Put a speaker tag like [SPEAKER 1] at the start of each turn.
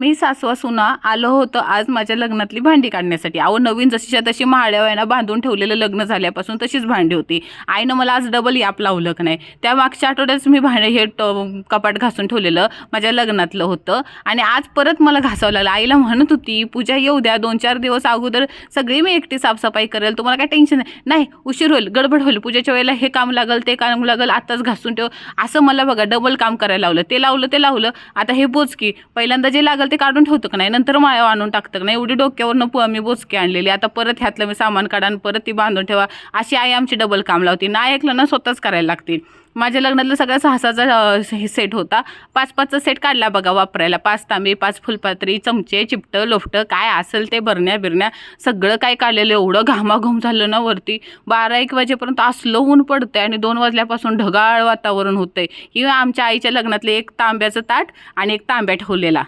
[SPEAKER 1] मी सासवा सुना आलो होतं आज माझ्या लग्नातली भांडी काढण्यासाठी. अहो नवीन जशीच्या तशी माळ्यावायना बांधून ठेवलेलं लग्न झाल्यापासून तशीच भांडी होती. आईनं मला आज डबल याप लावलं की नाही. त्या मागच्या आठवड्यात मी कपाट घासून ठेवलेलं माझ्या लग्नातलं होतं आणि आज परत मला घासावं लागलं. आईला म्हणत होती पूजा येऊ द्या, 2-4 दिवस अगोदर सगळी मी एकटी साफसफाई करेल, तुम्हाला काय टेन्शन नाही, उशीर होईल, गडबड होईल, पूजेच्या वेळेला हे काम लागल ते काम लागल, आताच घासून ठेव, असं मला बघा डबल काम करायला लावलं. ते लावलं आता हे बोचकी पहिल्यांदा जे लागल ते काढून ठेवतं का नाही, नंतर माळ्या आणून टाकतं का नाही. एवढी डोक्यावरनं मी बोचकी आणलेली, आता परत ह्यातलं मी सामान काढा आणि परत ती बांधून ठेवा, अशी आई आमची डबल काम लावती. नाही ऐकलं ना स्वतःच करायला लागतील. माझ्या लग्नातलं सगळ्या 6-6चा सेट होता. 5-5चा सेट काढला बघा वापरायला. 5 तांबे, 5 फुलपात्री, चमचे, चिपटं लोफटं काय असेल ते, बरण्या बिरण्या सगळं काय काढलेलं. एवढं घामाघूम झालं ना वरती. 12-1 वाजेपर्यंत असलं ऊन पडतंय आणि 2 वाजल्यापासून ढगाळ वातावरण होतंय. ही आमच्या आईच्या लग्नातले एक तांब्याचं ताट आणि एक तांब्या ठेवलेला.